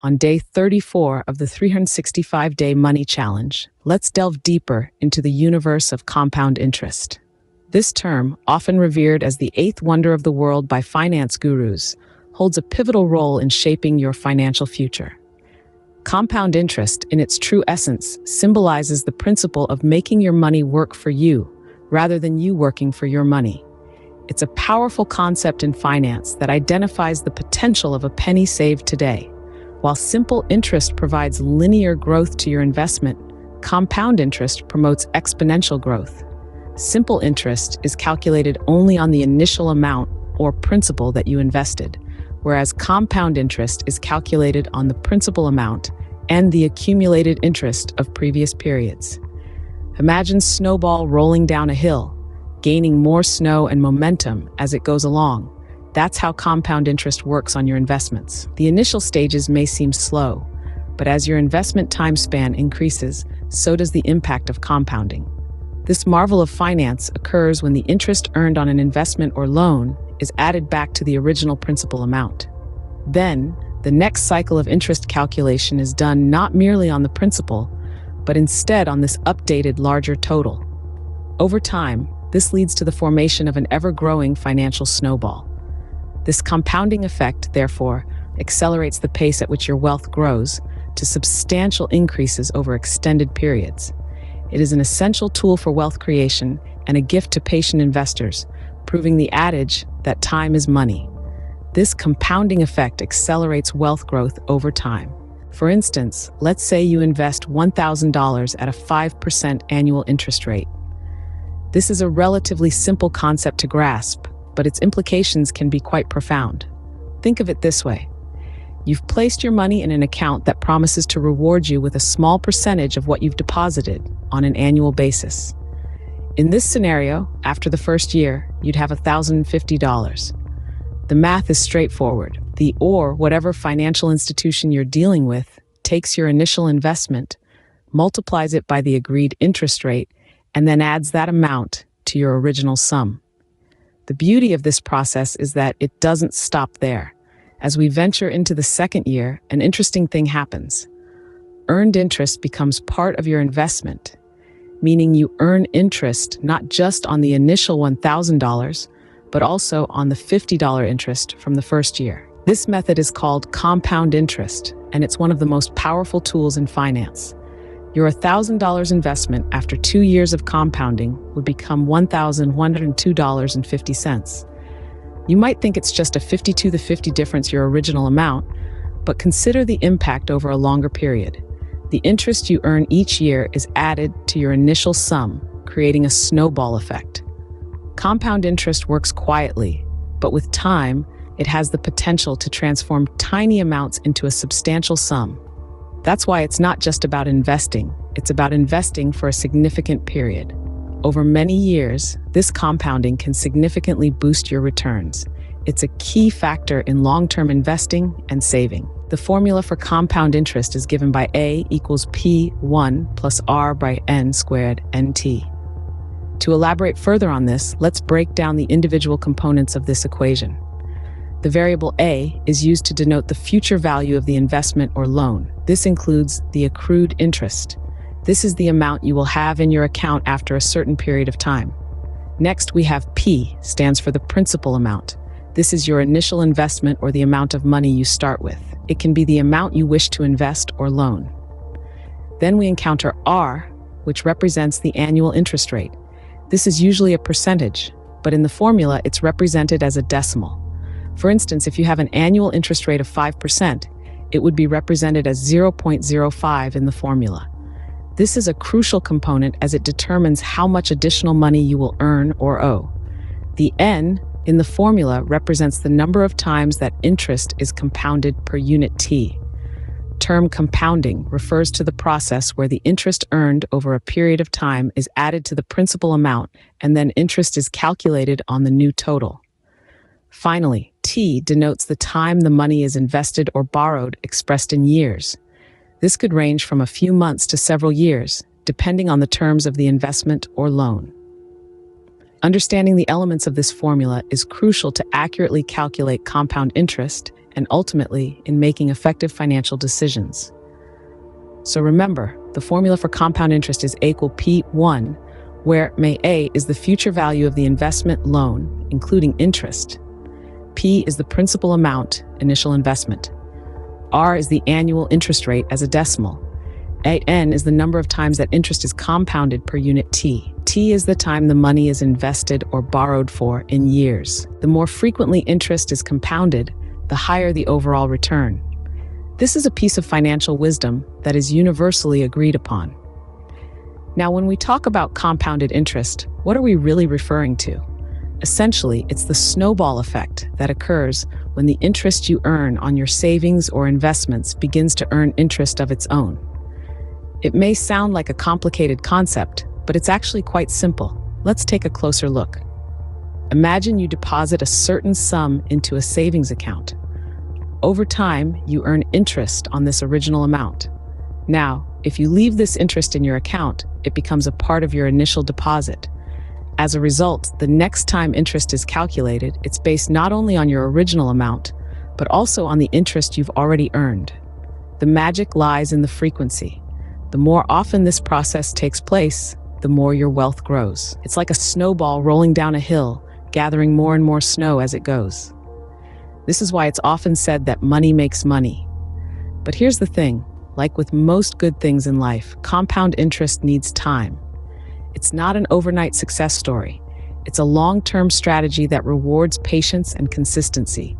on day 34 of the 365-day money challenge, let's delve deeper into the universe of compound interest. This term, often revered as the eighth wonder of the world by finance gurus, holds a pivotal role in shaping your financial future. Compound interest, in its true essence, symbolizes the principle of making your money work for you, rather than you working for your money. It's a powerful concept in finance that identifies the potential of a penny saved today. While simple interest provides linear growth to your investment, compound interest promotes exponential growth. Simple interest is calculated only on the initial amount or principal that you invested, whereas compound interest is calculated on the principal amount and the accumulated interest of previous periods. Imagine snowball rolling down a hill, gaining more snow and momentum as it goes along. That's how compound interest works on your investments. The initial stages may seem slow, but as your investment time span increases, so does the impact of compounding. This marvel of finance occurs when the interest earned on an investment or loan is added back to the original principal amount. Then, the next cycle of interest calculation is done not merely on the principal, but instead on this updated larger total. Over time, this leads to the formation of an ever-growing financial snowball. This compounding effect, therefore, accelerates the pace at which your wealth grows to substantial increases over extended periods. It is an essential tool for wealth creation and a gift to patient investors, proving the adage that time is money. This compounding effect accelerates wealth growth over time. For instance, let's say you invest $1,000 at a 5% annual interest rate. This is a relatively simple concept to grasp, but its implications can be quite profound. Think of it this way. You've placed your money in an account that promises to reward you with a small percentage of what you've deposited on an annual basis. In this scenario, after the first year, you'd have $1,050. The math is straightforward. The or whatever financial institution you're dealing with takes your initial investment, multiplies it by the agreed interest rate, and then adds that amount to your original sum. The beauty of this process is that it doesn't stop there. As we venture into the second year, an interesting thing happens. Earned interest becomes part of your investment, meaning you earn interest not just on the initial $1,000, but also on the $50 interest from the first year. This method is called compound interest, and it's one of the most powerful tools in finance. Your $1,000 investment after 2 years of compounding would become $1,102.50. You might think it's just a 50 to the 50 difference your original amount, but consider the impact over a longer period. The interest you earn each year is added to your initial sum, creating a snowball effect. Compound interest works quietly, but with time, it has the potential to transform tiny amounts into a substantial sum. That's why it's not just about investing, it's about investing for a significant period. Over many years, this compounding can significantly boost your returns. It's a key factor in long-term investing and saving. The formula for compound interest is given by A equals P1 plus R by N squared NT. To elaborate further on this, let's break down the individual components of this equation. The variable A is used to denote the future value of the investment or loan. This includes the accrued interest. This is the amount you will have in your account after a certain period of time. Next, we have P, stands for the principal amount. This is your initial investment or the amount of money you start with. It can be the amount you wish to invest or loan. Then we encounter R, which represents the annual interest rate. This is usually a percentage, but in the formula, it's represented as a decimal. For instance, if you have an annual interest rate of 5%, it would be represented as 0.05 in the formula. This is a crucial component as it determines how much additional money you will earn or owe. The N in the formula represents the number of times that interest is compounded per unit T. Term compounding refers to the process where the interest earned over a period of time is added to the principal amount and then interest is calculated on the new total. Finally, T denotes the time the money is invested or borrowed, expressed in years. This could range from a few months to several years, depending on the terms of the investment or loan. Understanding the elements of this formula is crucial to accurately calculate compound interest and ultimately in making effective financial decisions. So remember, the formula for compound interest is A equal P1, where A is the future value of the investment loan, including interest. P is the principal amount, initial investment. R is the annual interest rate as a decimal. N is the number of times that interest is compounded per unit T. T is the time the money is invested or borrowed for in years. The more frequently interest is compounded, the higher the overall return. This is a piece of financial wisdom that is universally agreed upon. Now, when we talk about compounded interest, what are we really referring to? Essentially, it's the snowball effect that occurs when the interest you earn on your savings or investments begins to earn interest of its own. It may sound like a complicated concept, but it's actually quite simple. Let's take a closer look. Imagine you deposit a certain sum into a savings account. Over time, you earn interest on this original amount. Now, if you leave this interest in your account, it becomes a part of your initial deposit. As a result, the next time interest is calculated, it's based not only on your original amount, but also on the interest you've already earned. The magic lies in the frequency. The more often this process takes place, the more your wealth grows. It's like a snowball rolling down a hill, gathering more and more snow as it goes. This is why it's often said that money makes money. But here's the thing, like with most good things in life, compound interest needs time. It's not an overnight success story. It's a long-term strategy that rewards patience and consistency.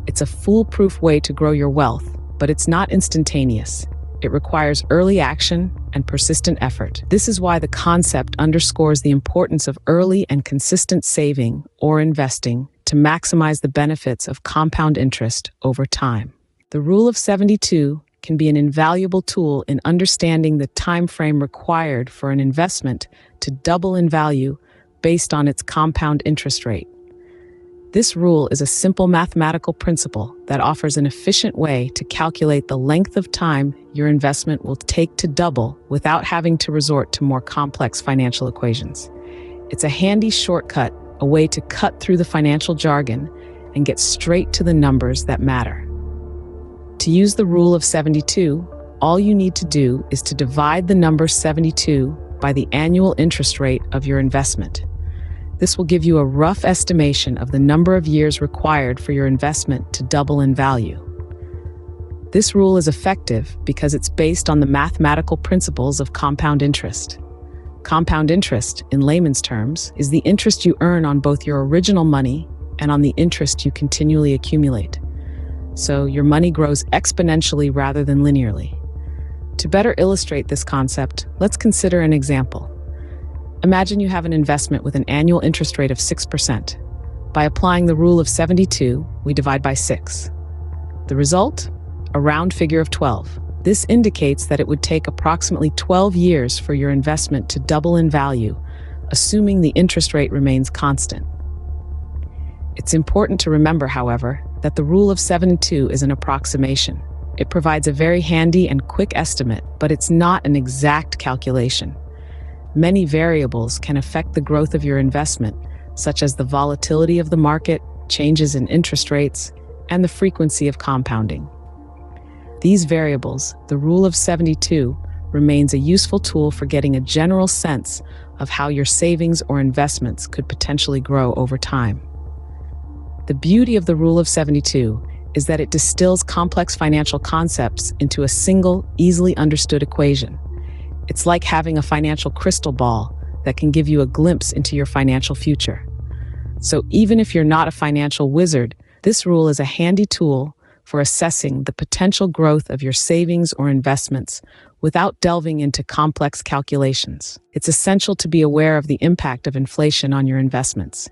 It's a foolproof way to grow your wealth, but it's not instantaneous. It requires early action and persistent effort. This is why the concept underscores the importance of early and consistent saving or investing to maximize the benefits of compound interest over time. The Rule of 72 can be an invaluable tool in understanding the time frame required for an investment to double in value based on its compound interest rate. This rule is a simple mathematical principle that offers an efficient way to calculate the length of time your investment will take to double without having to resort to more complex financial equations. It's a handy shortcut, a way to cut through the financial jargon and get straight to the numbers that matter. To use the Rule of 72, all you need to do is to divide the number 72 by the annual interest rate of your investment. This will give you a rough estimation of the number of years required for your investment to double in value. This rule is effective because it's based on the mathematical principles of compound interest. Compound interest, in layman's terms, is the interest you earn on both your original money and on the interest you continually accumulate. So your money grows exponentially rather than linearly. To better illustrate this concept, let's consider an example. Imagine you have an investment with an annual interest rate of 6%. By applying the Rule of 72, we divide by 6. The result? A round figure of 12. This indicates that it would take approximately 12 years for your investment to double in value, assuming the interest rate remains constant. It's important to remember, however, that the Rule of 72 is an approximation. It provides a very handy and quick estimate, but it's not an exact calculation. Many variables can affect the growth of your investment, such as the volatility of the market, changes in interest rates, and the frequency of compounding. These variables, the Rule of 72, remains a useful tool for getting a general sense of how your savings or investments could potentially grow over time. The beauty of the Rule of 72 is that it distills complex financial concepts into a single, easily understood equation. It's like having a financial crystal ball that can give you a glimpse into your financial future. So even if you're not a financial wizard, this rule is a handy tool for assessing the potential growth of your savings or investments without delving into complex calculations. It's essential to be aware of the impact of inflation on your investments.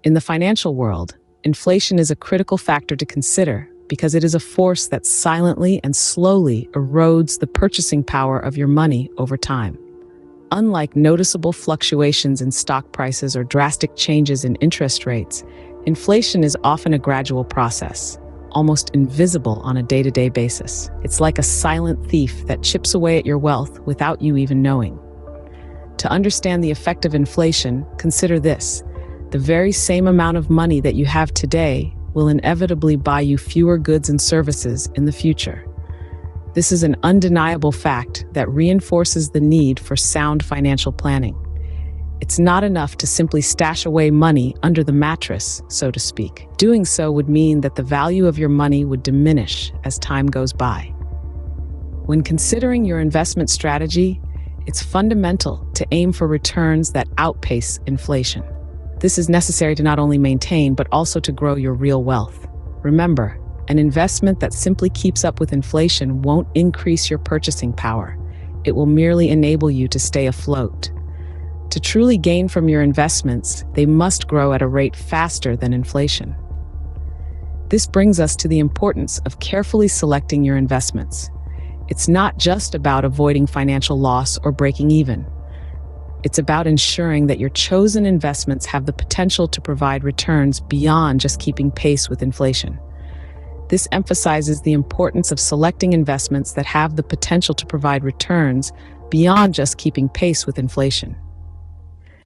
In the financial world, inflation is a critical factor to consider because it is a force that silently and slowly erodes the purchasing power of your money over time. Unlike noticeable fluctuations in stock prices or drastic changes in interest rates, inflation is often a gradual process, almost invisible on a day-to-day basis. It's like a silent thief that chips away at your wealth without you even knowing. To understand the effect of inflation, consider this. The very same amount of money that you have today will inevitably buy you fewer goods and services in the future. This is an undeniable fact that reinforces the need for sound financial planning. It's not enough to simply stash away money under the mattress, so to speak. Doing so would mean that the value of your money would diminish as time goes by. When considering your investment strategy, it's fundamental to aim for returns that outpace inflation. This is necessary to not only maintain, but also to grow your real wealth. Remember, an investment that simply keeps up with inflation won't increase your purchasing power. It will merely enable you to stay afloat. To truly gain from your investments, they must grow at a rate faster than inflation. This brings us to the importance of carefully selecting your investments. It's not just about avoiding financial loss or breaking even. It's about ensuring that your chosen investments have the potential to provide returns beyond just keeping pace with inflation. This emphasizes the importance of selecting investments that have the potential to provide returns beyond just keeping pace with inflation.